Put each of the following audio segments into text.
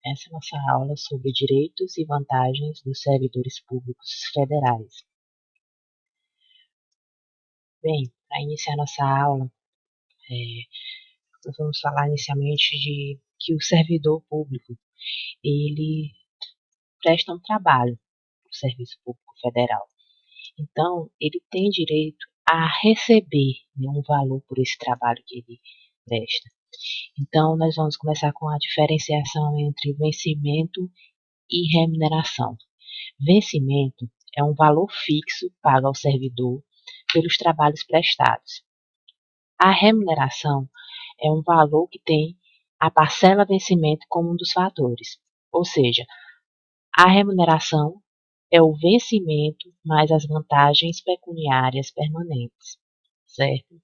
Essa é a nossa aula sobre direitos e vantagens dos servidores públicos federais. Bem, para iniciar nossa aula, nós vamos falar inicialmente de que o servidor público, ele presta um trabalho para o Serviço Público Federal. Então, ele tem direito a receber, né, um valor por esse trabalho que ele presta. Então, nós vamos começar com a diferenciação entre vencimento e remuneração. Vencimento é um valor fixo pago ao servidor pelos trabalhos prestados. A remuneração é um valor que tem a parcela vencimento como um dos fatores, ou seja, a remuneração é o vencimento mais as vantagens pecuniárias permanentes, certo?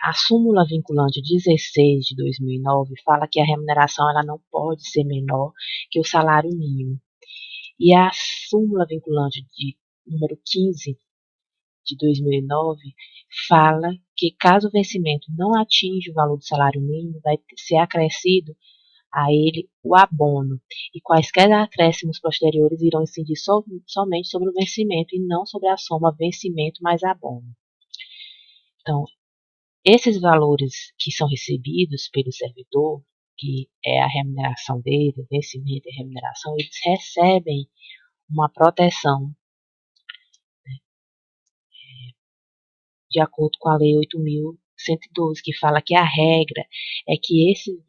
A súmula vinculante 16 de 2009 fala que a remuneração ela não pode ser menor que o salário mínimo. E a súmula vinculante de número 15 de 2009 fala que caso o vencimento não atinja o valor do salário mínimo, vai ser acrescido a ele o abono, e quaisquer acréscimos posteriores irão incidir somente sobre o vencimento e não sobre a soma vencimento mais abono. Então, esses valores que são recebidos pelo servidor, que é a remuneração dele, vencimento e remuneração, eles recebem uma proteção, né, de acordo com a Lei 8.112, que fala que a regra é que esse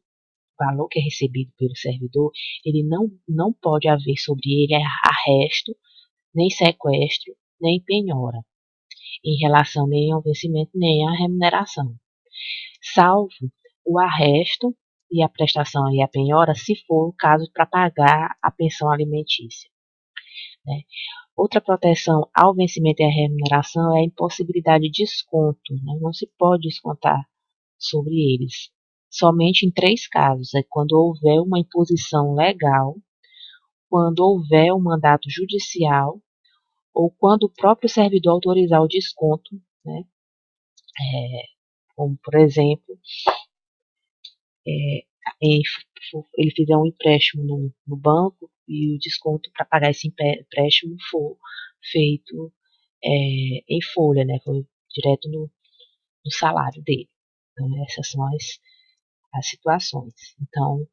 valor que é recebido pelo servidor, ele não pode haver sobre ele arresto, nem sequestro, nem penhora, em relação nem ao vencimento, nem à remuneração, salvo o arresto e a prestação e a penhora, se for o caso para pagar a pensão alimentícia, né? Outra proteção ao vencimento e à remuneração é a impossibilidade de desconto, né? Não se pode descontar sobre eles. Somente em 3 casos: é quando houver uma imposição legal, quando houver um mandato judicial ou quando o próprio servidor autorizar o desconto, né? Como, por exemplo, ele fizer um empréstimo no banco e o desconto para pagar esse empréstimo for feito em folha, né? Foi direto no salário dele. Então, essas são as situações. Então,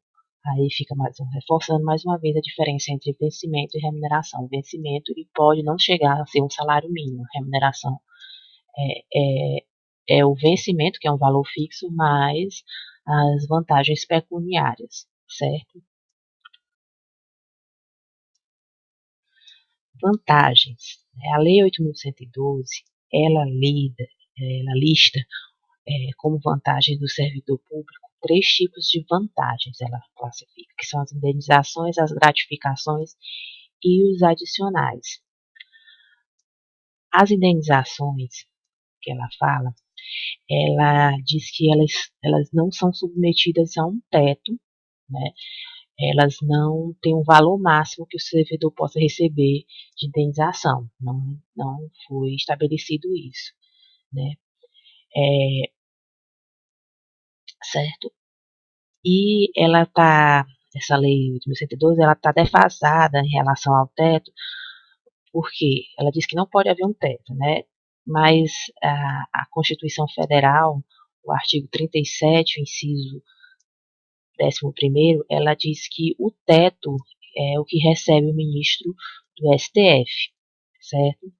aí fica reforçando mais uma vez a diferença entre vencimento e remuneração. O vencimento ele pode não chegar a ser um salário mínimo. A remuneração é o vencimento, que é um valor fixo, mais as vantagens pecuniárias, certo? Vantagens. A Lei 8.112, ela lista como vantagens do servidor público 3 tipos de vantagens, ela classifica, que são as indenizações, as gratificações e os adicionais. As indenizações, que ela fala, ela diz que elas não são submetidas a um teto, né? Elas não têm um valor máximo que o servidor possa receber de indenização. Não foi estabelecido isso, né? Certo? E essa lei 8.112, ela está defasada em relação ao teto, porque ela diz que não pode haver um teto, né? Mas a Constituição Federal, o artigo 37, o inciso 11º, ela diz que o teto é o que recebe o ministro do STF, certo?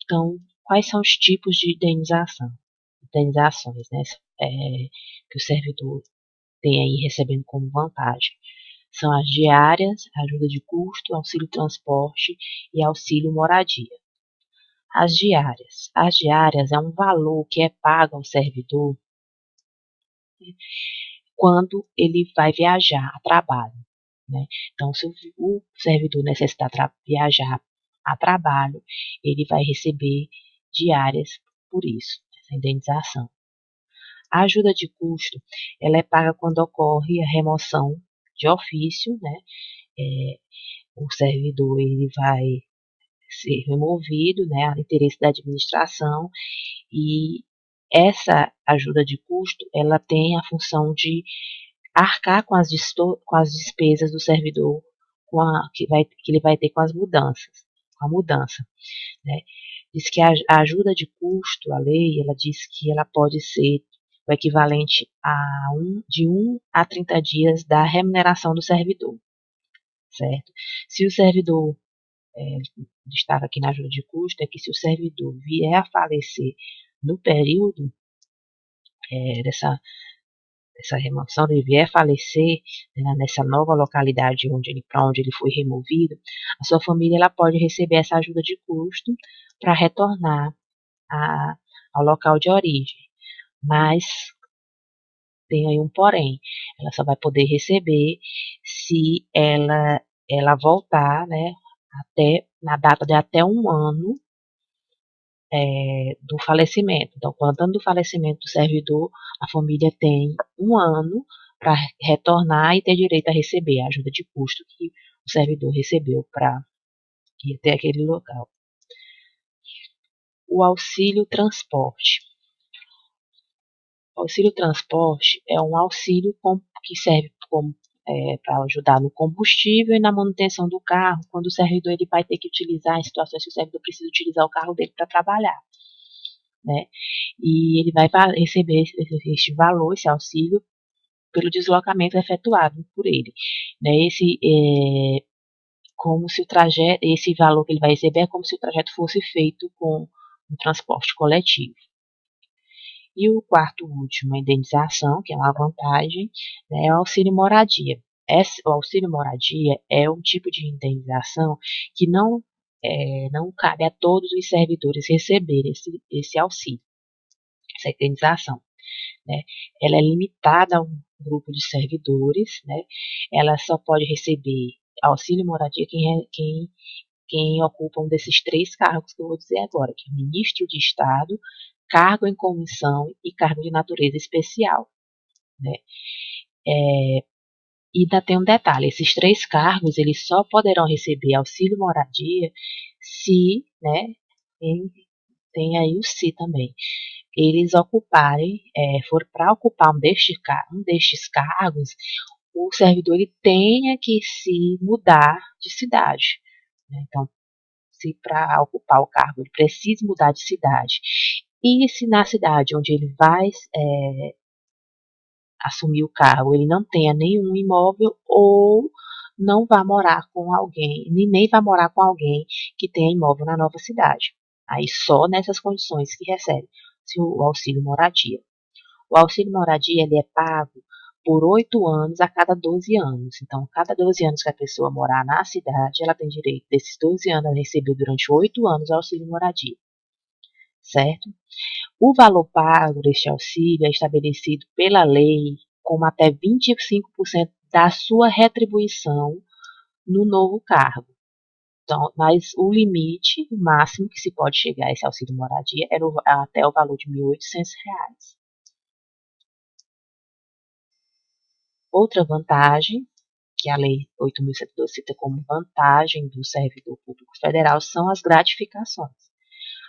Então, quais são os tipos de indenizações, né, que o servidor tem aí recebendo como vantagem? São as diárias, ajuda de custo, auxílio transporte e auxílio moradia. As diárias é um valor que é pago ao servidor quando ele vai viajar a trabalho, né? Então, se o servidor necessitar viajar a trabalho, ele vai receber diárias por isso, essa indenização. A ajuda de custo, ela é paga quando ocorre a remoção de ofício, né? O servidor ele vai ser removido, né, a interesse da administração, e essa ajuda de custo, ela tem a função de arcar com as despesas do servidor que ele vai ter com as mudanças, com a mudança, né? Diz que a ajuda de custo, a lei, ela diz que ela pode ser o equivalente de 1 a 30 dias da remuneração do servidor, certo? Se o servidor, destaca aqui na ajuda de custo, é que se o servidor vier a falecer no período dessa remoção, ele vier a falecer, né, nessa nova localidade para onde ele foi removido, a sua família ela pode receber essa ajuda de custo para retornar ao local de origem. Mas tem aí um porém, ela só vai poder receber se ela voltar, né, na data de até um ano do falecimento. Então, contando do falecimento do servidor, a família tem um ano para retornar e ter direito a receber a ajuda de custo que o servidor recebeu para ir até aquele local. O auxílio transporte. O auxílio transporte é um auxílio que serve para ajudar no combustível e na manutenção do carro, quando o servidor ele vai ter que utilizar, em situações que o servidor precisa utilizar o carro dele para trabalhar, né? E ele vai receber este valor, esse auxílio, pelo deslocamento efetuado por ele, né? Como se o trajeto, esse valor que ele vai receber é como se o trajeto fosse feito com um transporte coletivo. E o quarto último, a indenização, que é uma vantagem, né, é o auxílio moradia. O auxílio moradia é um tipo de indenização que não cabe a todos os servidores receberem esse auxílio, essa indenização, né? Ela é limitada a um grupo de servidores, né? Ela só pode receber auxílio moradia quem ocupa um desses 3 cargos que eu vou dizer agora, que é ministro de Estado, cargo em comissão e cargo de natureza especial, né? E ainda tem um detalhe, esses 3 cargos, eles só poderão receber auxílio moradia se, né, tem aí o se também, eles ocuparem, for para ocupar um destes cargos, o servidor ele tenha que se mudar de cidade, né? Então, se para ocupar o cargo ele precisa mudar de cidade, e se na cidade onde ele vai assumir o cargo ele não tenha nenhum imóvel ou não vá morar com alguém, nem vá morar com alguém que tenha imóvel na nova cidade. Aí só nessas condições que recebe o auxílio moradia. O auxílio moradia ele é pago por 8 anos a cada 12 anos. Então, cada 12 anos que a pessoa morar na cidade, ela tem direito desses 12 anos a receber durante 8 anos o auxílio moradia, certo? O valor pago deste auxílio é estabelecido pela lei como até 25% da sua retribuição no novo cargo. Então, mas o limite, o máximo que se pode chegar a esse auxílio moradia é até o valor de R$ 1.800. Outra vantagem, que a Lei 8.112 cita como vantagem do servidor público federal, são as gratificações.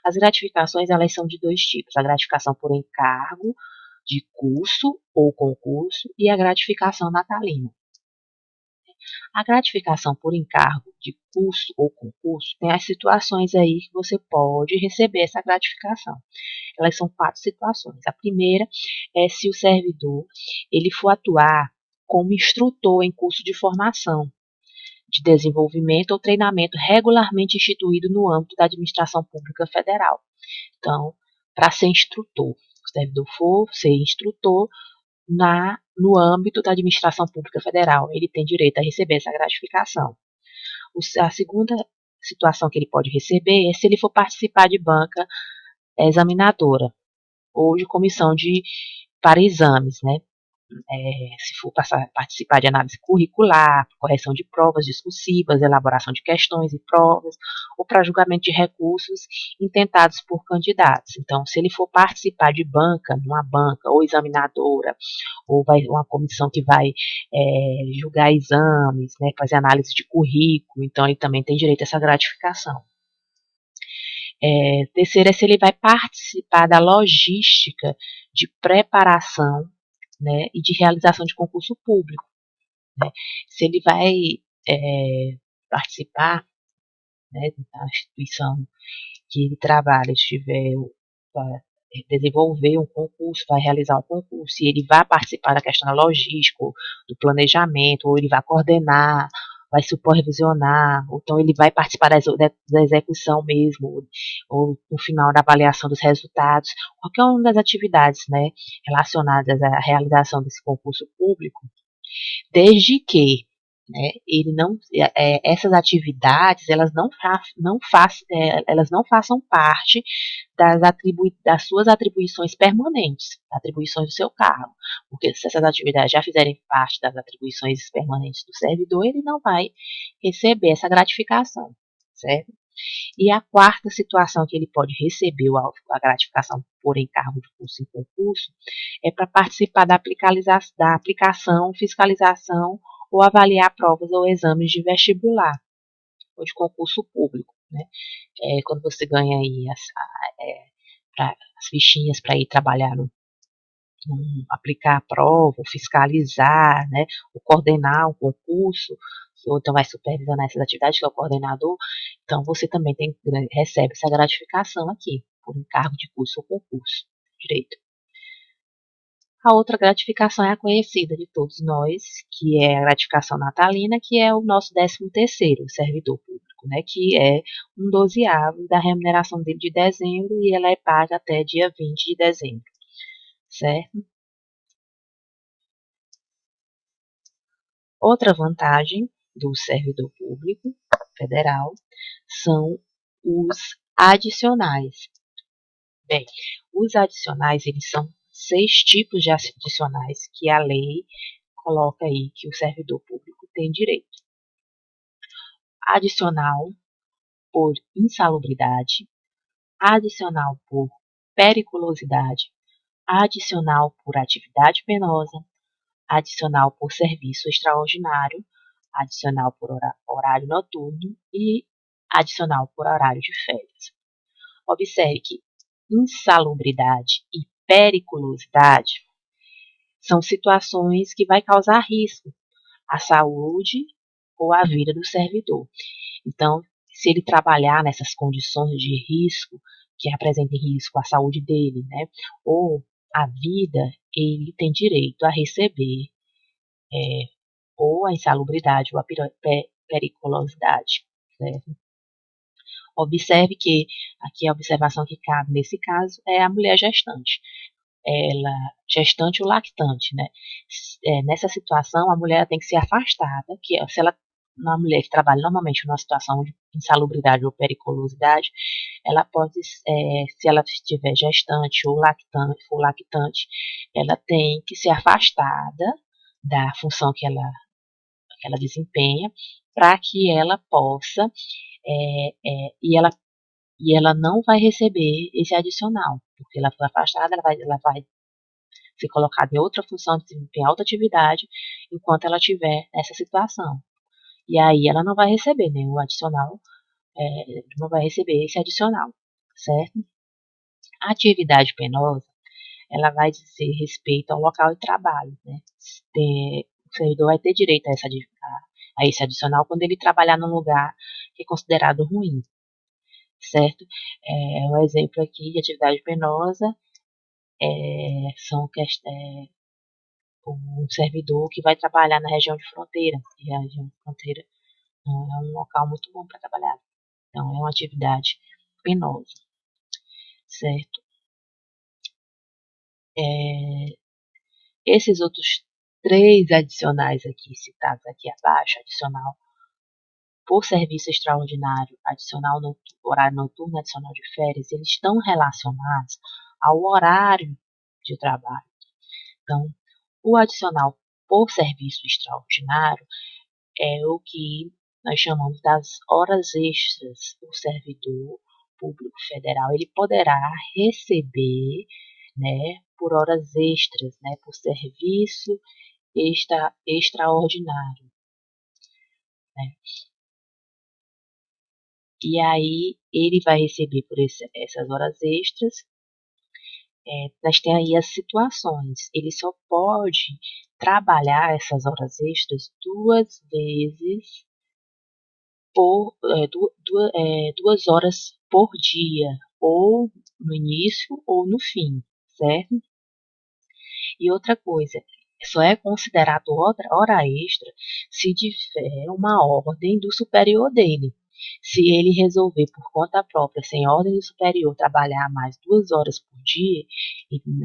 As gratificações elas são de 2 tipos, a gratificação por encargo de curso ou concurso e a gratificação natalina. A gratificação por encargo de curso ou concurso tem as situações aí que você pode receber essa gratificação. Elas são 4 situações. A primeira é se o servidor ele for atuar como instrutor em curso de formação, de desenvolvimento ou treinamento regularmente instituído no âmbito da administração pública federal. Então, para ser instrutor, o servidor for ser instrutor no âmbito da administração pública federal, ele tem direito a receber essa gratificação. A segunda situação que ele pode receber é se ele for participar de banca examinadora ou de comissão para exames, né? Se for participar de análise curricular, correção de provas discursivas, elaboração de questões e provas, ou para julgamento de recursos intentados por candidatos. Então, se ele for participar de numa banca ou examinadora, ou uma comissão que vai julgar exames, né, fazer análise de currículo, então ele também tem direito a essa gratificação. Terceiro é se ele vai participar da logística de preparação né, e de realização de concurso público, né. Se ele vai participar, né, da instituição que ele trabalha, estiver para desenvolver um concurso, vai realizar um concurso, e ele vai participar da questão da logística, do planejamento, ou ele vai coordenar, vai supervisionar, ou então ele vai participar da execução mesmo, ou no final da avaliação dos resultados, qualquer uma das atividades, né, relacionadas à realização desse concurso público, desde que, né, ele não, essas atividades elas não façam parte das suas atribuições permanentes, atribuições do seu cargo, porque se essas atividades já fizerem parte das atribuições permanentes do servidor, ele não vai receber essa gratificação, certo? E a quarta situação que ele pode receber a gratificação por encargo de curso em concurso é para participar da aplicação, fiscalização ou avaliar provas ou exames de vestibular ou de concurso público, né? Quando você ganha aí as fichinhas para ir trabalhar aplicar a prova, ou fiscalizar, né, ou coordenar um concurso, ou então vai supervisionar essas atividades, que é o coordenador, então você também recebe essa gratificação aqui, por encargo de curso ou concurso, direito. A outra gratificação é a conhecida de todos nós, que é a gratificação natalina, que é o nosso 13º servidor público, né, que é um dozeavo da remuneração dele de dezembro, e ela é paga até dia 20 de dezembro, certo? Outra vantagem do servidor público federal são os adicionais. Bem, os adicionais, eles são 6 tipos de adicionais que a lei coloca aí que o servidor público tem direito. Adicional por insalubridade, adicional por periculosidade, adicional por atividade penosa, adicional por serviço extraordinário, adicional por horário noturno e adicional por horário de férias. Observe que insalubridade e periculosidade são situações que vai causar risco à saúde ou à vida do servidor. Então, se ele trabalhar nessas condições de risco, que apresentem risco à saúde dele, né, ou à vida, ele tem direito a receber ou a insalubridade ou a periculosidade, certo? Observe que aqui a observação que cabe nesse caso é a mulher gestante. Ela, gestante ou lactante, né? Nessa situação, a mulher tem que ser afastada, que se ela, uma mulher que trabalha normalmente numa situação de insalubridade ou periculosidade, ela pode, se ela estiver gestante ou for lactante, ela tem que ser afastada da função que ela desempenha, para que ela possa, e ela não vai receber esse adicional, porque ela foi afastada, ela vai ser colocada em outra função, desempenhar outra atividade, enquanto ela estiver nessa situação. E aí ela não vai receber nenhum adicional, não vai receber esse adicional, certo? A atividade penosa, ela vai dizer respeito ao local de trabalho, né? O servidor vai ter direito a esse adicional quando ele trabalhar num lugar que é considerado ruim, certo? Um exemplo aqui de atividade penosa são um servidor que vai trabalhar na região de fronteira, e a região de fronteira não é um local muito bom para trabalhar. Então, é uma atividade penosa, certo? Esses outros 3 adicionais aqui, citados aqui abaixo, adicional por serviço extraordinário, adicional no horário noturno, adicional de férias, eles estão relacionados ao horário de trabalho. Então, o adicional por serviço extraordinário é o que nós chamamos das horas extras. O servidor público federal ele poderá receber, né, por horas extras, né, por serviço extraordinário, né? E aí ele vai receber por essas horas extras nós temos aí as situações. Ele só pode trabalhar essas horas extras 2 vezes por 2 horas por dia, ou no início ou no fim, certo? E outra coisa, só é considerado hora extra se tiver uma ordem do superior dele. Se ele resolver por conta própria, sem ordem do superior, trabalhar mais 2 horas por dia,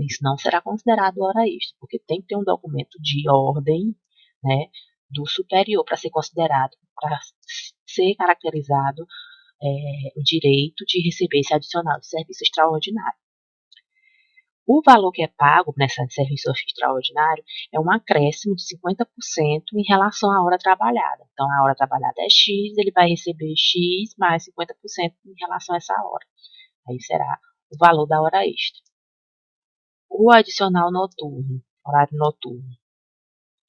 isso não será considerado hora extra, porque tem que ter um documento de ordem, né, do superior para ser considerado, para ser caracterizado o direito de receber esse adicional de serviço extraordinário. O valor que é pago nesse serviço extraordinário é um acréscimo de 50% em relação à hora trabalhada. Então, a hora trabalhada é X, ele vai receber X mais 50% em relação a essa hora. Aí será o valor da hora extra. O adicional noturno, horário noturno,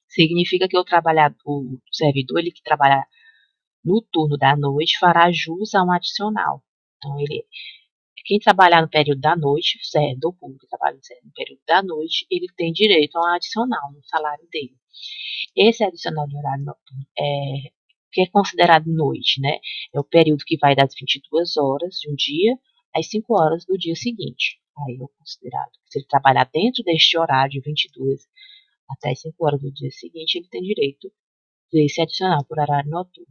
significa que o servidor, ele que trabalhar no turno da noite, fará jus a um adicional. Então, quem trabalhar no período da noite, servidor público que trabalha no período da noite, ele tem direito a um adicional no salário dele. Esse adicional de horário noturno que é considerado noite, né? É o período que vai das 22 horas de um dia às 5 horas do dia seguinte. Aí é considerado. Se ele trabalhar dentro deste horário de 22 até as 5 horas do dia seguinte, ele tem direito desse adicional por horário noturno.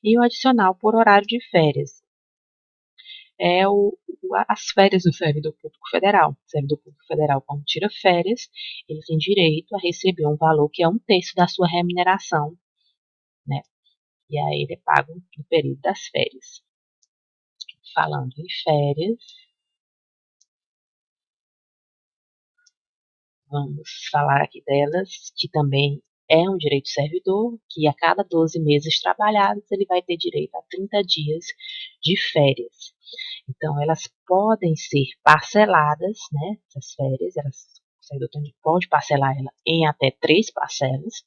E o adicional por horário de férias é as férias do servidor público federal. O servidor público federal, quando tira férias, ele tem direito a receber um valor que é 1/3 da sua remuneração, né? E aí ele é pago no período das férias. Falando em férias, vamos falar aqui delas, que também é um direito do servidor, que a cada 12 meses trabalhados ele vai ter direito a 30 dias de férias. Então, elas podem ser parceladas, né? Essas férias, o servidor pode parcelar ela em até 3 parcelas,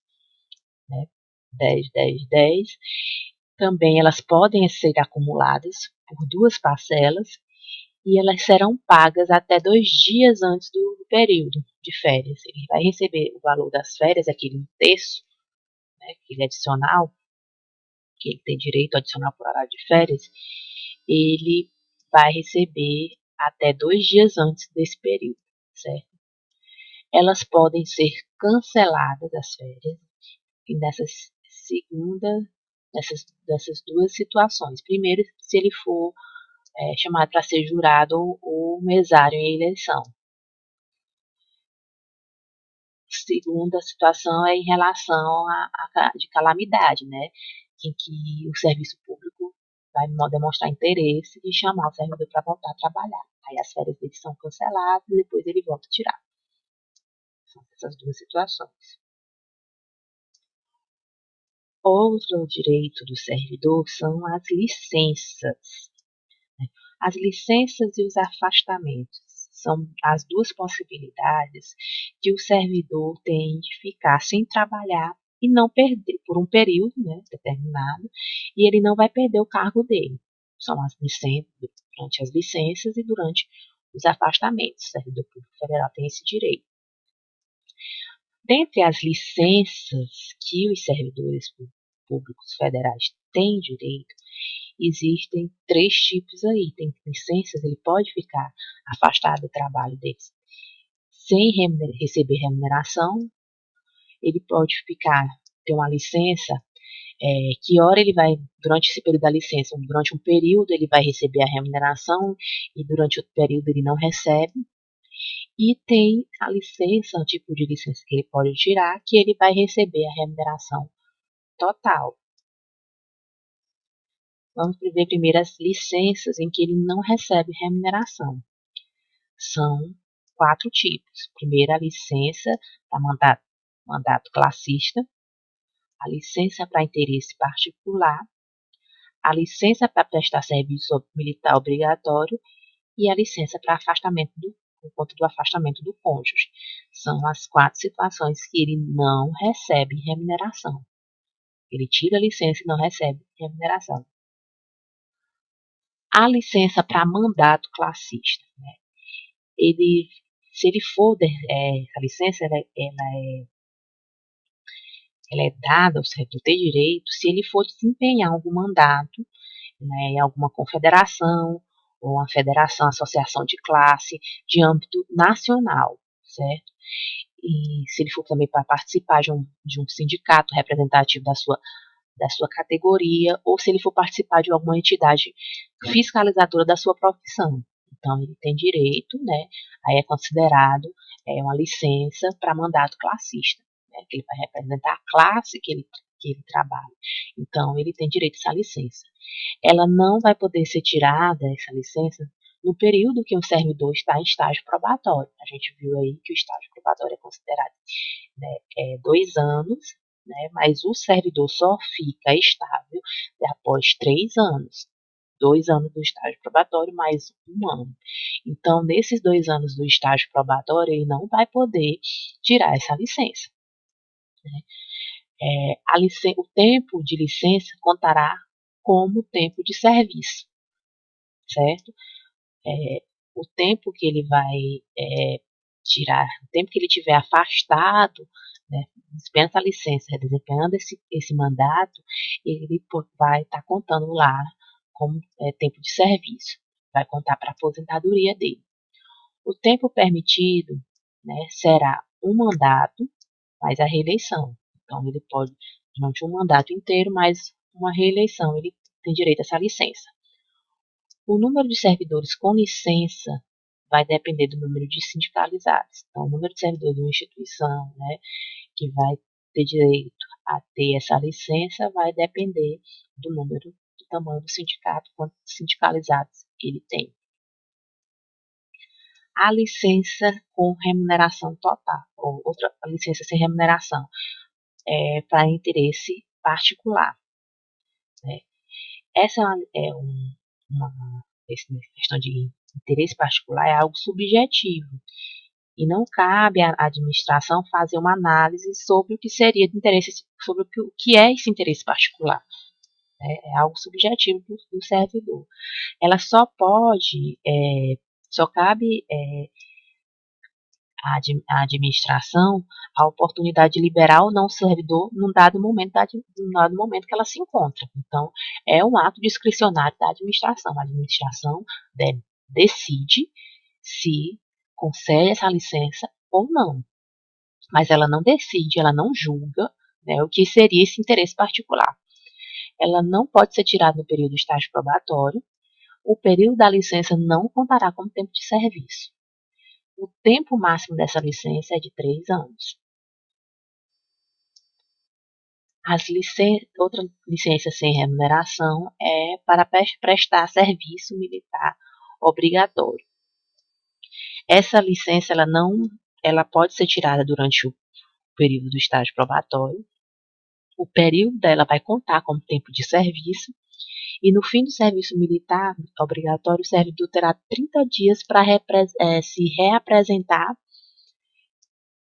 né? 10, 10, 10. Também elas podem ser acumuladas por 2 parcelas e elas serão pagas até 2 dias antes do período de férias. Ele vai receber o valor das férias, aquele 1/3, né? Aquele adicional, que ele tem direito adicional por horário de férias, ele vai receber até 2 dias antes desse período, certo? Elas podem ser canceladas as férias e nessas duas situações. Primeiro, se ele for chamado para ser jurado ou mesário em eleição. Segunda situação é em relação de calamidade, né? Em que o serviço público vai demonstrar interesse de chamar o servidor para voltar a trabalhar. Aí as férias dele são canceladas e depois ele volta a tirar. São essas duas situações. Outro direito do servidor são as licenças. As licenças e os afastamentos são as duas possibilidades que o servidor tem de ficar sem trabalhar e não perder por um período, né, determinado, e ele não vai perder o cargo dele. São as licenças, durante as licenças e durante os afastamentos. O servidor público federal tem esse direito. Dentre as licenças que os servidores públicos federais têm direito, existem 3 tipos aí. Tem licenças, ele pode ficar afastado do trabalho dele sem receber remuneração. Ele pode ter uma licença, que hora ele vai, durante esse período da licença, durante um período ele vai receber a remuneração e durante outro período ele não recebe. E tem a licença, o tipo de licença que ele pode tirar, que ele vai receber a remuneração total. Vamos ver primeiro as licenças em que ele não recebe remuneração. São 4 tipos. Primeiro, a licença para mandato classista, a licença para interesse particular, a licença para prestar serviço militar obrigatório e a licença para por conta do afastamento do cônjuge. São as 4 situações que ele não recebe remuneração. Ele tira a licença e não recebe remuneração. A licença para mandato classista, né? se ele for, a licença ela é dada, o servidor tem direito, se ele for desempenhar algum mandato, né, em alguma confederação, ou uma federação, associação de classe, de âmbito nacional, certo? E se ele for também para participar de um sindicato representativo da sua categoria, ou se ele for participar de alguma entidade fiscalizadora da sua profissão. Então, ele tem direito, né, aí é considerado uma licença para mandato classista, né, que ele vai representar a classe que ele trabalha. Então, ele tem direito a essa licença. Ela não vai poder ser tirada, essa licença, no período que o servidor está em estágio probatório. A gente viu aí que o estágio probatório é considerado, né, 2 anos, né, mas o servidor só fica estável após 3 anos. 2 anos do estágio probatório mais 1 ano. Então, nesses 2 anos do estágio probatório, ele não vai poder tirar essa licença. Né? O tempo de licença contará como tempo de serviço, certo? O tempo que ele vai tirar, o tempo que ele tiver afastado, né, dispensa a licença, desempenhando esse mandato, ele vai estar contando lá como tempo de serviço, vai contar para a aposentadoria dele. O tempo permitido, né, será um mandato mais a reeleição. Então, ele pode, durante um mandato inteiro, mais uma reeleição, ele tem direito a essa licença. O número de servidores com licença vai depender do número de sindicalizados. Então, o número de servidores de uma instituição, né, que vai ter direito a ter essa licença vai depender do tamanho do sindicato, quantos sindicalizados ele tem. A licença com remuneração total, ou outra licença sem remuneração, é para interesse particular. Né? Essa uma questão de interesse particular é algo subjetivo e não cabe à administração fazer uma análise sobre o que seria de interesse, sobre o que é esse interesse particular. É algo subjetivo do servidor. Ela só cabe à administração a oportunidade de liberar ou não o servidor num dado momento que ela se encontra. Então, é um ato discricionário da administração. A administração decide se concede essa licença ou não. Mas ela não decide, ela não julga, né, o que seria esse interesse particular. Ela não pode ser tirada no período de estágio probatório. O período da licença não contará como tempo de serviço. O tempo máximo dessa licença é de 3 anos. Outra licença sem remuneração é para prestar serviço militar obrigatório. Essa licença ela pode ser tirada durante o período do estágio probatório. O período dela vai contar como tempo de serviço. E no fim do serviço militar obrigatório, o servidor terá 30 dias para se reapresentar.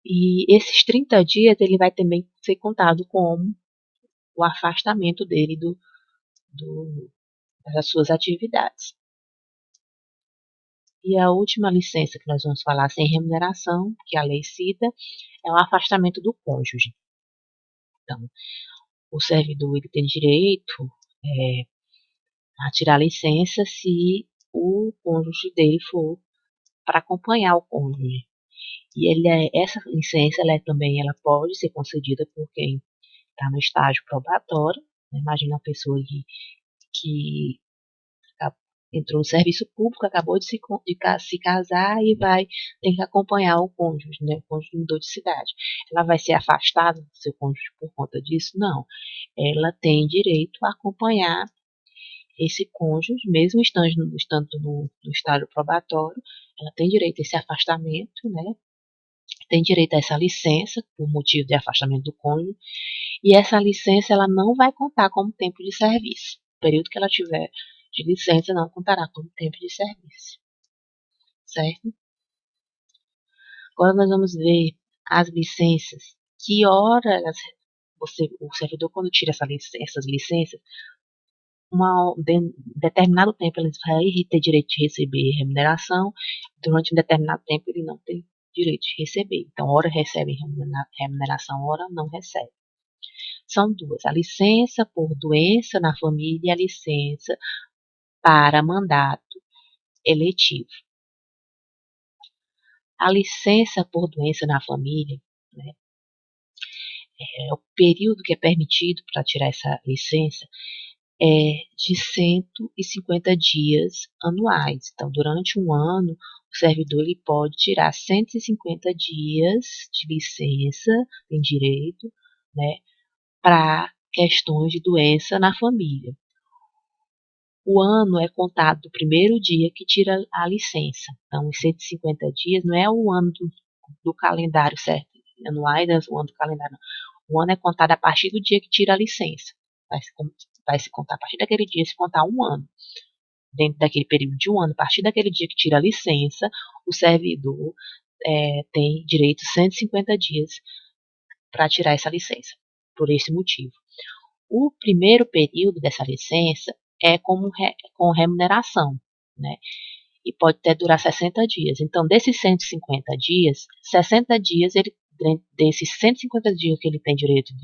E esses 30 dias ele vai também ser contado como o afastamento dele das suas atividades. E a última licença que nós vamos falar sem remuneração, que a lei cita, é o afastamento do cônjuge. Então, o servidor ele tem direito a tirar licença se o cônjuge dele for para acompanhar o cônjuge. E essa licença ela pode ser concedida por quem está no estágio probatório. Imagina uma pessoa que entrou no serviço público, acabou de se casar e tem que acompanhar o cônjuge, né? O cônjuge mudou de cidade. Ela vai ser afastada do seu cônjuge por conta disso? Não. Ela tem direito a acompanhar esse cônjuge, mesmo estando no estágio probatório, ela tem direito a esse afastamento, né? Tem direito a essa licença por motivo de afastamento do cônjuge, e essa licença ela não vai contar como tempo de serviço. O período que ela tiver de licença não contará como tempo de serviço. Certo? Agora nós vamos ver as licenças. Que hora o servidor, quando tira essas licenças, determinado tempo ele vai ter direito de receber remuneração, durante um determinado tempo ele não tem direito de receber. Então, ora recebe remuneração, ora não recebe. São duas, a licença por doença na família e a licença para mandato eletivo. A licença por doença na família, né, o período que é permitido para tirar essa licença é de 150 dias anuais. Então, durante um ano, o servidor ele pode tirar 150 dias de licença, tem direito, né, para questões de doença na família. O ano é contado do primeiro dia que tira a licença. Então, os 150 dias não é o ano do calendário certo, anuais, é o ano do calendário. Não. O ano é contado a partir do dia que tira a licença. Vai se contar a partir daquele dia, se contar um ano. Dentro daquele período de um ano, a partir daquele dia que tira a licença, o servidor tem direito a 150 dias para tirar essa licença, por esse motivo. O primeiro período dessa licença é com remuneração, né? E pode até durar 60 dias. Então, desses 150 dias, 60 dias, desses 150 dias que ele tem direito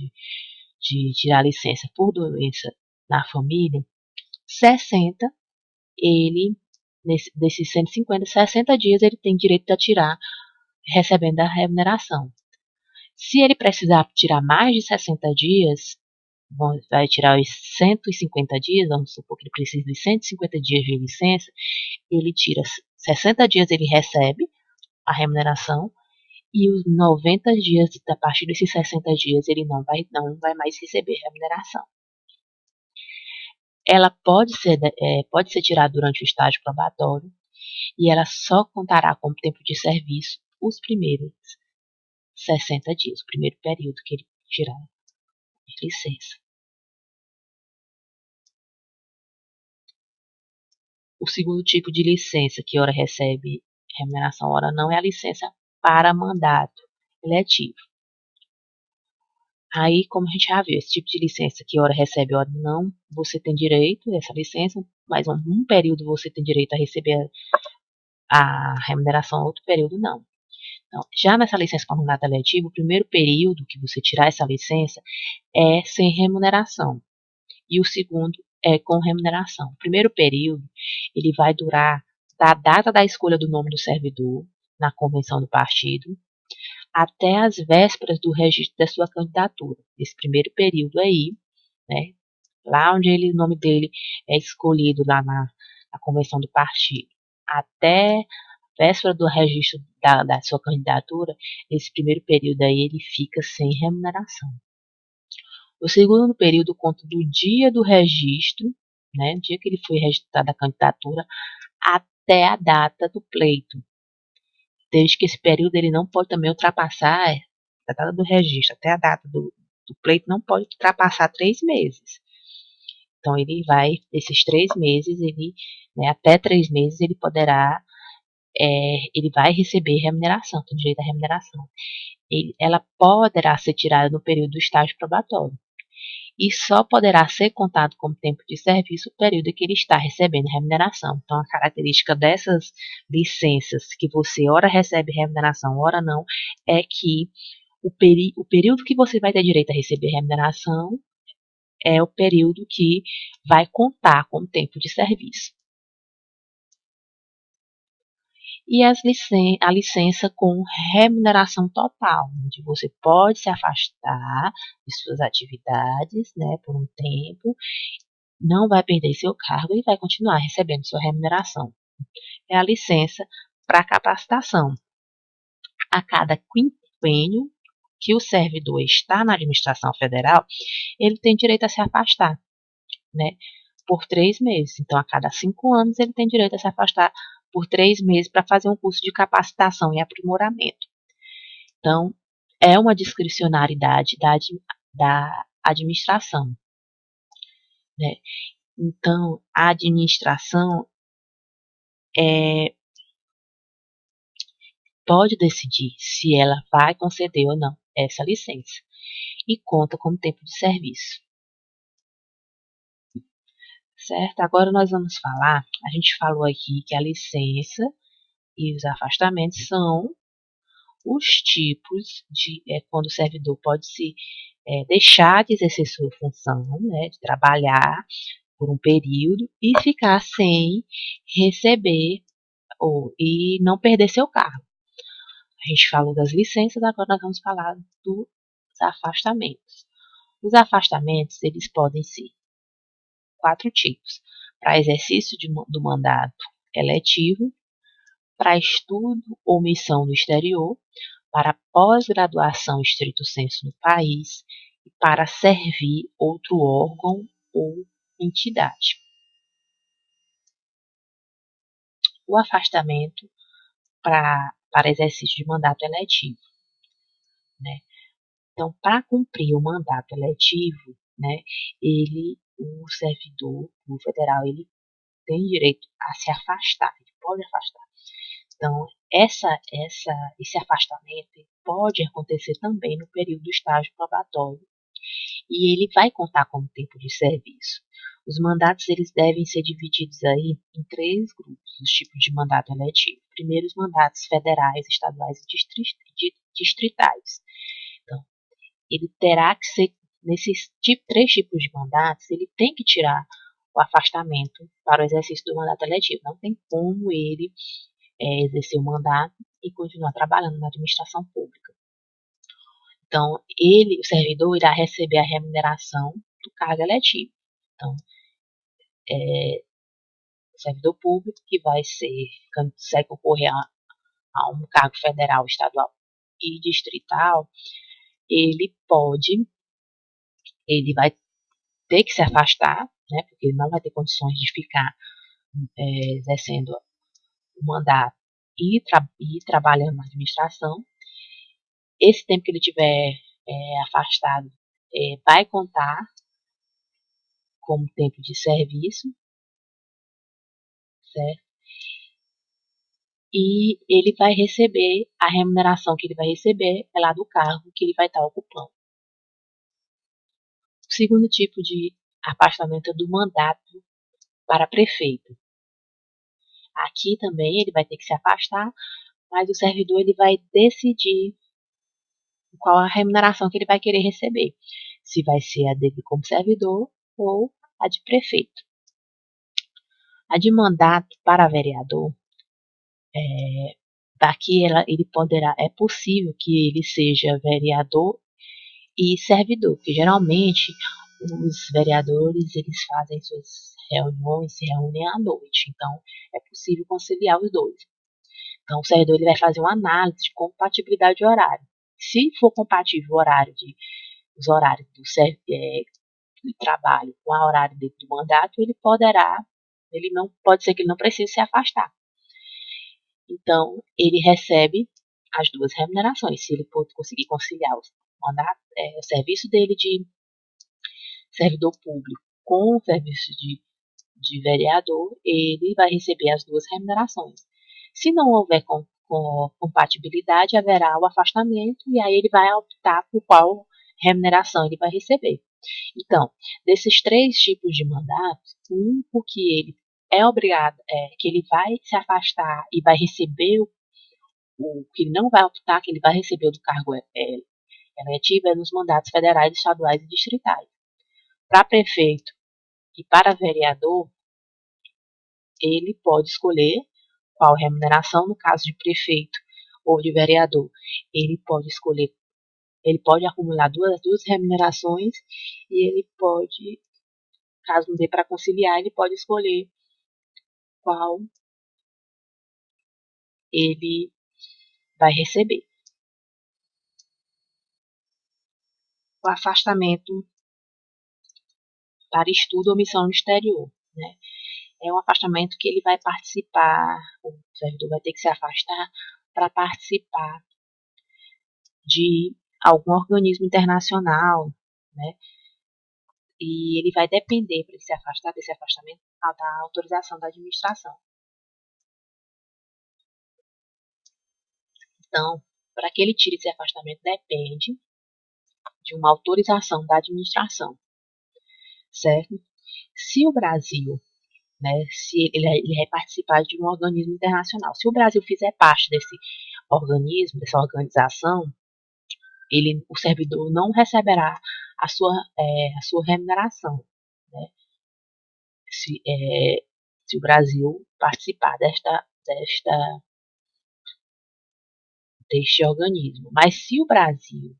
de tirar a licença por doença na família, 60, desses 150, 60 dias ele tem direito a tirar recebendo a remuneração. Se ele precisar tirar mais de 60 dias, vai tirar os 150 dias, vamos supor que ele precisa de 150 dias de licença, ele tira 60 dias, ele recebe a remuneração, e os 90 dias, a partir desses 60 dias, ele não vai mais receber remuneração. Ela pode ser tirada durante o estágio probatório, e ela só contará como tempo de serviço os primeiros 60 dias, o primeiro período que ele tirar de licença. O segundo tipo de licença que ora recebe remuneração, ora não, é a licença para mandato eletivo. Aí, como a gente já viu, esse tipo de licença que ora recebe, ora não, você tem direito a essa licença, mas um período você tem direito a receber a remuneração, outro período não. Então, já nessa licença para mandato eletivo, o primeiro período que você tirar essa licença é sem remuneração. E o segundo é com remuneração. O primeiro período, ele vai durar da data da escolha do nome do servidor na convenção do partido até as vésperas do registro da sua candidatura. Esse primeiro período aí, né, lá onde o nome dele é escolhido lá na convenção do partido, até véspera do registro da sua candidatura, esse primeiro período aí ele fica sem remuneração. O segundo período conta do dia do registro, né, dia que ele foi registrado a candidatura, até a data do pleito. Desde que esse período ele não pode também ultrapassar a data do registro, até a data do pleito não pode ultrapassar 3 meses. Então ele vai, esses 3 meses, até 3 meses ele poderá, ele vai receber remuneração, tem direito à remuneração. Ela poderá ser tirada no período do estágio probatório. E só poderá ser contado como tempo de serviço o período em que ele está recebendo remuneração. Então, a característica dessas licenças, que você ora recebe remuneração, ora não, é que o período que você vai ter direito a receber remuneração é o período que vai contar como tempo de serviço. E a licença com remuneração total, onde você pode se afastar de suas atividades, né, por um tempo, não vai perder seu cargo e vai continuar recebendo sua remuneração. É a licença para capacitação. A cada quinquênio que o servidor está na administração federal, ele tem direito a se afastar, né, por 3 meses. Então, a cada 5 anos, ele tem direito a se afastar por 3 meses para fazer um curso de capacitação e aprimoramento. Então, é uma discricionariedade da administração, né? Então, a administração pode decidir se ela vai conceder ou não essa licença e conta como tempo de serviço. certo? Agora nós vamos falar, a gente falou aqui que a licença e os afastamentos são os tipos de quando o servidor pode se deixar de exercer sua função, né, de trabalhar por um período e ficar sem receber e não perder seu cargo. A gente falou das licenças, agora nós vamos falar dos afastamentos. Os afastamentos, eles podem ser 4 tipos: para exercício do mandato eletivo, para estudo ou missão no exterior, para pós-graduação estrito sensu no país e para servir outro órgão ou entidade. O afastamento para exercício de mandato eletivo, né? Então, para cumprir o mandato eletivo, né, o servidor, o federal, ele tem direito a se afastar, ele pode afastar. Então, esse afastamento pode acontecer também no período do estágio probatório e ele vai contar como tempo de serviço. Os mandatos eles devem ser divididos aí em 3 grupos, os tipos de mandato eletivo. Primeiro, os mandatos federais, estaduais e distritais. Então, ele terá que ser, nesses 3 tipos de mandatos, ele tem que tirar o afastamento para o exercício do mandato eletivo. Não tem como ele exercer o mandato e continuar trabalhando na administração pública. Então, o servidor, irá receber a remuneração do cargo eletivo. Então, o servidor público que consegue concorrer a um cargo federal, estadual e distrital, ele vai ter que se afastar, né, porque ele não vai ter condições de ficar exercendo o mandato e trabalhando na administração. Esse tempo que ele tiver afastado vai contar como tempo de serviço, certo? E ele vai receber, a remuneração que ele vai receber é lá do cargo que ele vai estar ocupando. O segundo tipo de afastamento é do mandato para prefeito. Aqui também ele vai ter que se afastar, mas o servidor ele vai decidir qual a remuneração que ele vai querer receber. Se vai ser a dele como servidor ou a de prefeito. A de mandato para vereador, daqui é possível que ele seja vereador e servidor, porque geralmente os vereadores eles fazem suas reuniões, se reúnem à noite, então é possível conciliar os dois. Então o servidor ele vai fazer uma análise de compatibilidade de horário. Se for compatível os horários do trabalho com o horário do mandato, pode ser que ele não precise se afastar. Então, ele recebe as 2 remunerações. Se ele conseguir conciliar o serviço dele de servidor público com o serviço de vereador, ele vai receber as 2 remunerações. Se não houver compatibilidade, haverá o afastamento e aí ele vai optar por qual remuneração ele vai receber. Então, desses 3 tipos de mandato, um porque ele é obrigado, que ele vai se afastar e vai receber o que ele não vai optar, que ele vai receber do cargo eletivo, é nos mandatos federais, estaduais e distritais. Para prefeito e para vereador, ele pode escolher qual remuneração, no caso de prefeito ou de vereador, ele pode acumular duas remunerações e ele pode, caso não dê para conciliar, ele pode escolher qual ele vai receber. O afastamento para estudo ou missão no exterior, né? É um afastamento que ele vai participar, o servidor vai ter que se afastar para participar de algum organismo internacional, né? E ele vai depender, para ele se afastar desse afastamento, da autorização da administração. Então, para que ele tire esse afastamento, depende de uma autorização da administração, certo? Se o Brasil, né, se ele vai participar de um organismo internacional, se o Brasil fizer parte desse organismo, dessa organização, o servidor não receberá a sua remuneração, né, se, se o Brasil participar deste organismo. Mas se o Brasil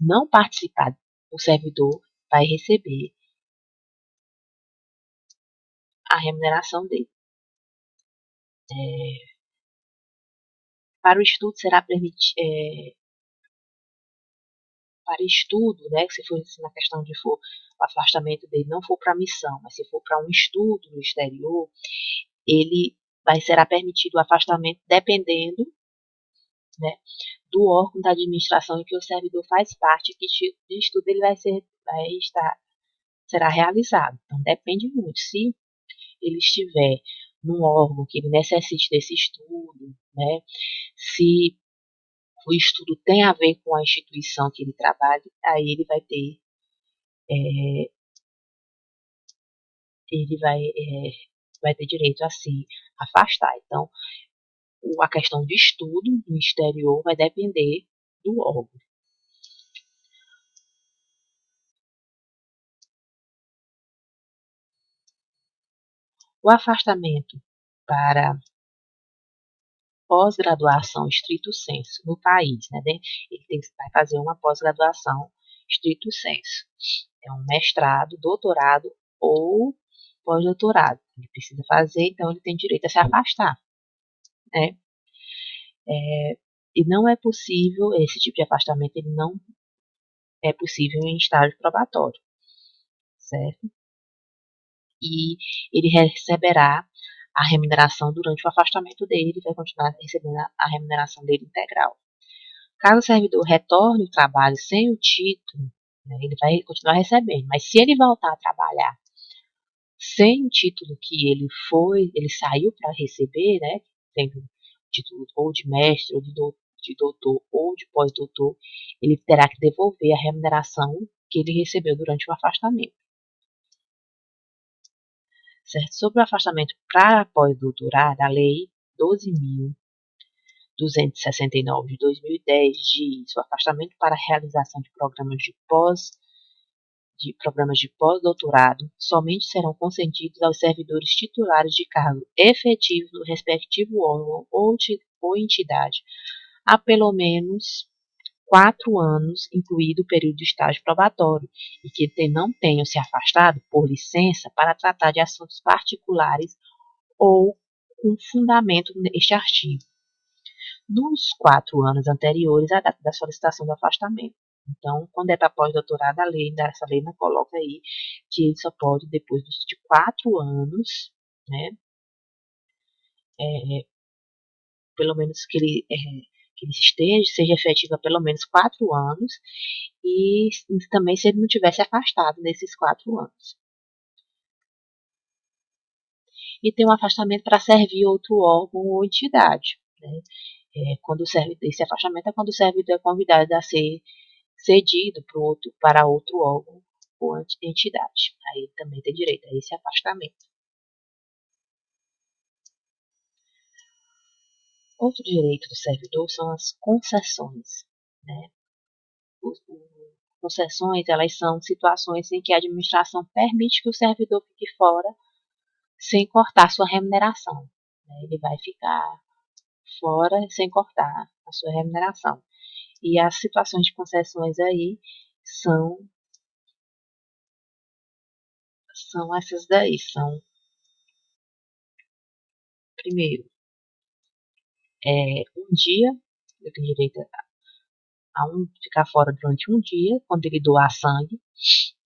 não participar, o servidor vai receber a remuneração dele. Para o estudo será permitido, para estudo, né, se for na questão de for o afastamento dele não for para missão, mas se for para um estudo no exterior, ele será permitido o afastamento dependendo, né, do órgão da administração em que o servidor faz parte, que tipo de estudo ele será realizado. Então depende muito. Se ele estiver num órgão que ele necessite desse estudo, né, se o estudo tem a ver com a instituição que ele trabalha, aí ele vai ter direito a se afastar. Então, a questão de estudo no exterior vai depender do órgão. O afastamento para pós-graduação estrito sensu no país, né? Ele vai fazer uma pós-graduação estrito sensu. É um mestrado, doutorado ou pós-doutorado. Ele precisa fazer, então ele tem direito a se afastar, né? E não é possível, esse tipo de afastamento, ele não é possível em estágio probatório, certo? E ele receberá a remuneração durante o afastamento dele, ele vai continuar recebendo a remuneração dele integral. Caso o servidor retorne ao trabalho sem o título, né, ele vai continuar recebendo, mas se ele voltar a trabalhar sem o título que ele saiu para receber, né, tendo título ou de mestre, ou de doutor, ou de pós-doutor, ele terá que devolver a remuneração que ele recebeu durante o afastamento. Certo? Sobre o afastamento para pós-doutorado, a Lei 12.269 de 2010 diz: o afastamento para realização de programas de pós-doutorado somente serão concedidos aos servidores titulares de cargo efetivo no respectivo órgão ou entidade há pelo menos 4 anos, incluído o período de estágio probatório, e que não tenham se afastado por licença para tratar de assuntos particulares ou com fundamento neste artigo, nos 4 anos anteriores à data da solicitação do afastamento. Então, quando é para pós-doutorado, essa lei não coloca aí que ele só pode, depois de 4 anos, né, é, pelo menos que ele seja efetivo há pelo menos 4 anos, e também se ele não tivesse afastado nesses 4 anos. E tem um afastamento para servir outro órgão ou entidade, né? Esse afastamento é quando o servidor é convidado a ser cedido para outro órgão ou entidade. Aí também tem direito a esse afastamento. Outro direito do servidor são as concessões, né? Concessões, elas são situações em que a administração permite que o servidor fique fora sem cortar sua remuneração, né? Ele vai ficar fora sem cortar a sua remuneração. E as situações de concessões aí são essas daí. Primeiro, um dia, ele tem direito ficar fora durante um dia, quando ele doar sangue,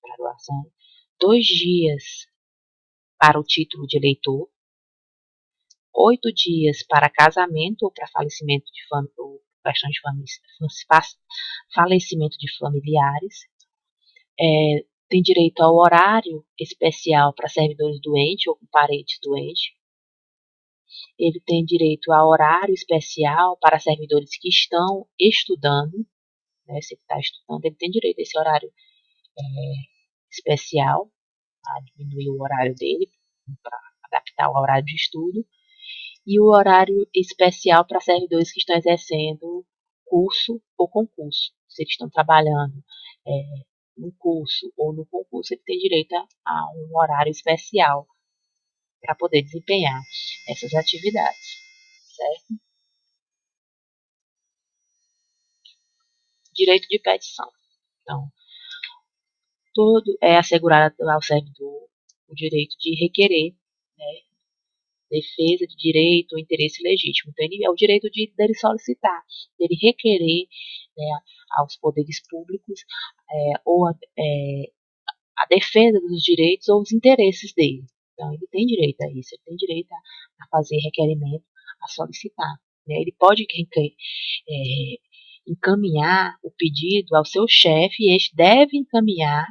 para doar sangue. 2 dias para o título de eleitor. 8 dias para casamento ou para falecimento de questão de falecimento de familiares. Tem direito ao horário especial para servidores doentes ou com parentes doentes. Ele tem direito a horário especial para servidores que estão estudando, né? Se ele está estudando, ele tem direito a esse horário especial. a diminuir o horário dele para adaptar ao horário de estudo, e o horário especial para servidores que estão exercendo curso ou concurso. Se eles estão trabalhando no curso ou no concurso, ele tem direito a um horário especial para poder desempenhar essas atividades, certo? Direito de petição. Então, todo é assegurado ao servidor o direito de requerer, né, defesa de direito ou interesse legítimo. Então, ele é o direito dele solicitar, dele requerer, né, aos poderes públicos a defesa dos direitos ou os interesses dele. Então, ele tem direito a isso, ele tem direito a fazer requerimento, a solicitar. Né? Ele pode encaminhar o pedido ao seu chefe e este deve encaminhar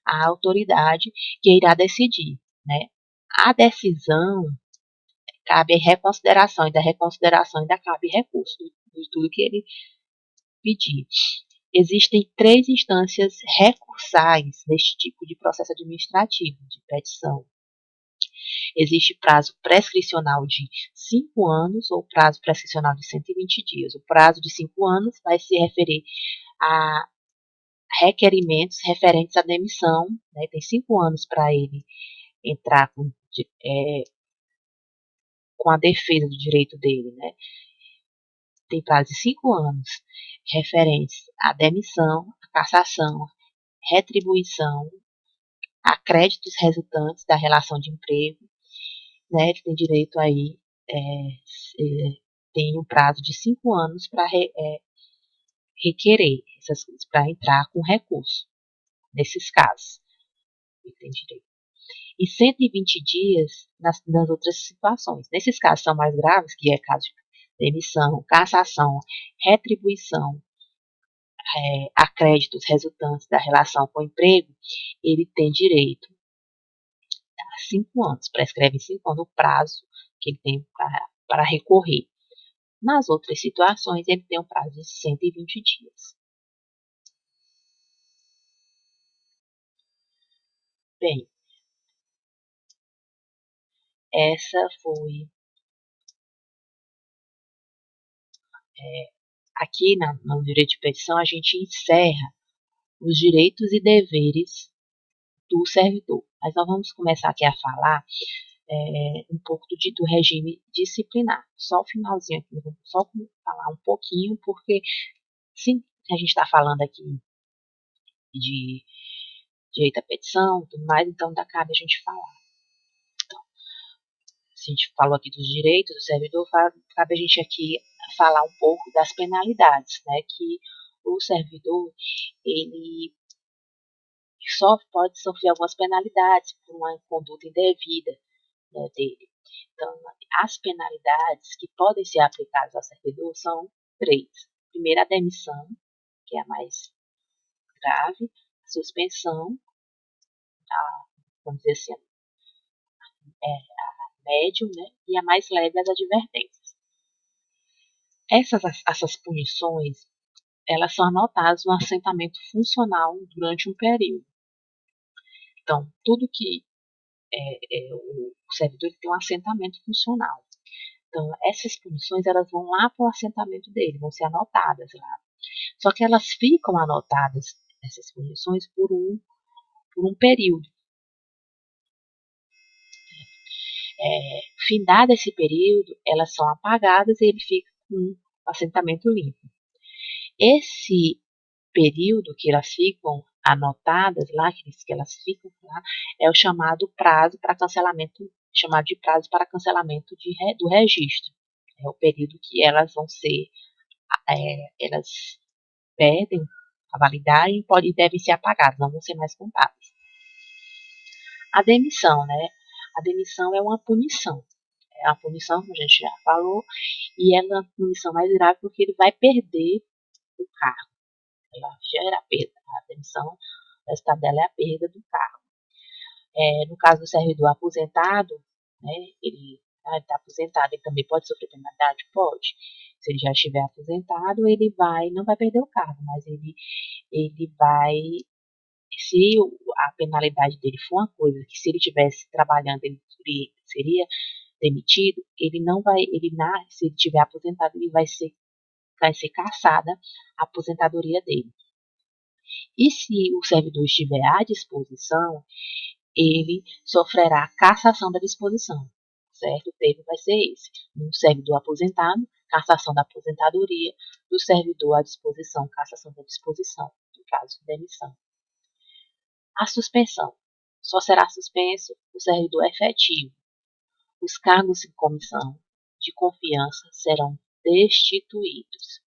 à autoridade que irá decidir. Né? A decisão cabe reconsideração, e da reconsideração ainda cabe recurso de tudo que ele pedir. Existem 3 instâncias recursais neste tipo de processo administrativo de petição. Existe prazo prescricional de 5 anos ou prazo prescricional de 120 dias. O prazo de 5 anos vai se referir a requerimentos referentes à demissão. Né? Tem 5 anos para ele entrar com a defesa do direito dele. Né? Tem prazo de 5 anos referentes à demissão, à cassação, retribuição, a créditos resultantes da relação de emprego, né? Ele tem direito aí, tem um prazo de 5 anos para requerer essas coisas, para entrar com recurso, nesses casos. Ele tem direito. E 120 dias nas outras situações. Nesses casos são mais graves, que é caso de demissão, cassação, retribuição, a créditos resultantes da relação com o emprego, ele tem direito a 5 anos, prescreve em 5 anos o prazo que ele tem para recorrer. Nas outras situações, ele tem um prazo de 120 dias. Bem, essa foi aqui no direito de petição a gente encerra os direitos e deveres do servidor. Mas nós vamos começar aqui a falar um pouco do regime disciplinar. Só o finalzinho aqui, vou só falar um pouquinho, porque sim, a gente está falando aqui de direito à petição, tudo mais, então ainda cabe a gente falar. Então, se a gente falou aqui dos direitos do servidor, cabe a gente aqui falar um pouco das penalidades, né, que o servidor, ele só pode sofrer algumas penalidades por uma conduta indevida, né, dele. Então, as penalidades que podem ser aplicadas ao servidor são 3. Primeiro, a demissão, que é a mais grave, a suspensão, vamos dizer assim, a médium, né, e a mais leve, as advertências. Essas punições, elas são anotadas no assentamento funcional durante um período. Então, tudo que o servidor tem um assentamento funcional. Então, essas punições, elas vão lá para o assentamento dele, vão ser anotadas lá. Só que elas ficam anotadas, essas punições, por um período. Findado esse período, elas são apagadas e ele fica com o assentamento limpo. Esse período que elas ficam anotadas lá, que elas ficam lá, é o chamado prazo para cancelamento, chamado de prazo para cancelamento do registro. É o período que elas vão ser, elas perdem a validade e devem ser apagadas, não vão ser mais contadas. A demissão, né? A demissão é uma punição. É uma punição, como a gente já falou, e é uma punição mais grave porque ele vai perder o cargo. Ela gera a perda. A demissão, o resultado dela é a perda do cargo. No caso do servidor aposentado, né, ele está aposentado, ele também pode sofrer penalidade? Pode. Se ele já estiver aposentado, ele não vai perder o cargo, mas ele vai se a penalidade dele for uma coisa que, se ele estivesse trabalhando, ele seria demitido, ele não vai, se ele tiver aposentado, ele vai ser cassada a aposentadoria dele. E se o servidor estiver à disposição, ele sofrerá cassação da disposição, certo? O termo vai ser esse: no servidor aposentado, cassação da aposentadoria; do servidor à disposição, cassação da disposição, no caso de demissão. A suspensão: só será suspenso o servidor efetivo. Os cargos em comissão de confiança serão destituídos.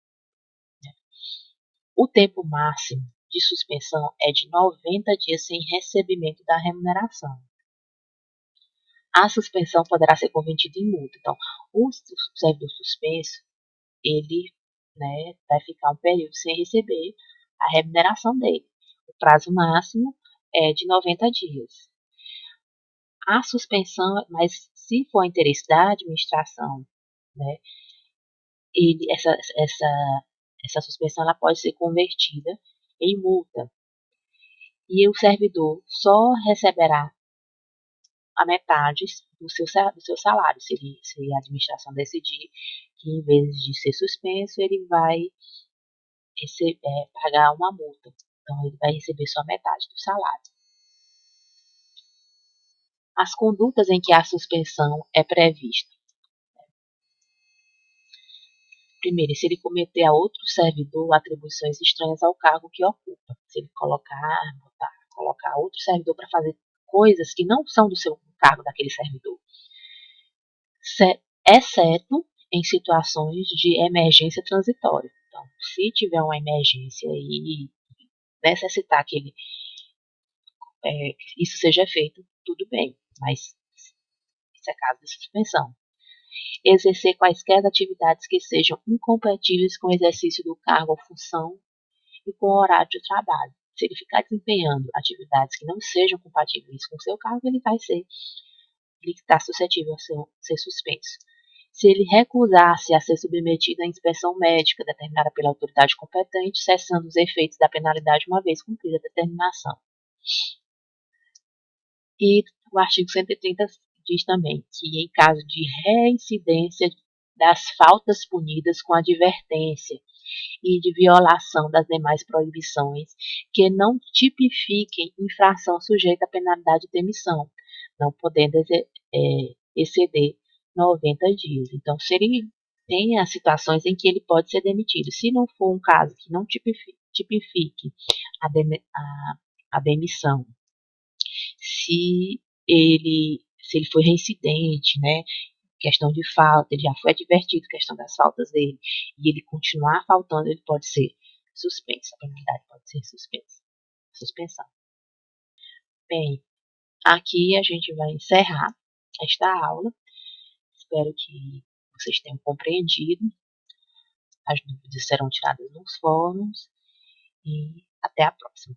O tempo máximo de suspensão é de 90 dias sem recebimento da remuneração. A suspensão poderá ser convertida em multa. Então, o servidor suspenso, ele, vai ficar um período sem receber a remuneração dele. O prazo máximo é de 90 dias. A suspensão, mas se for interesse da administração, essa suspensão ela pode ser convertida em multa. E o servidor só receberá a metade do seu salário, se a administração decidir que, em vez de ser suspenso, ele vai pagar uma multa. Então, ele vai receber só metade do salário. As condutas em que a suspensão é prevista. Primeiro, se ele cometer a outro servidor atribuições estranhas ao cargo que ocupa. Se ele colocar outro servidor para fazer coisas que não são do seu cargo daquele servidor. Exceto em situações de emergência transitória. Então, se tiver uma emergência e necessitar que isso seja feito, tudo bem, mas isso é caso de suspensão. Exercer quaisquer atividades que sejam incompatíveis com o exercício do cargo ou função e com o horário de trabalho. Se ele ficar desempenhando atividades que não sejam compatíveis com o seu cargo, ele está suscetível a ser suspenso. Se ele recusar-se a ser submetido à inspeção médica determinada pela autoridade competente, cessando os efeitos da penalidade uma vez cumprida a determinação. E o artigo 130 diz também que, em caso de reincidência das faltas punidas com advertência e de violação das demais proibições que não tipifiquem infração sujeita à penalidade de demissão, não podendo exceder 90 dias. Então, se ele tem as situações em que ele pode ser demitido, se não for um caso que não tipifique a demissão, se ele foi reincidente, questão de falta, ele já foi advertido, questão das faltas dele, e ele continuar faltando, ele pode ser suspenso, a penalidade pode ser suspensão. Bem, aqui a gente vai encerrar esta aula. Espero que vocês tenham compreendido. As dúvidas serão tiradas nos fóruns e até a próxima.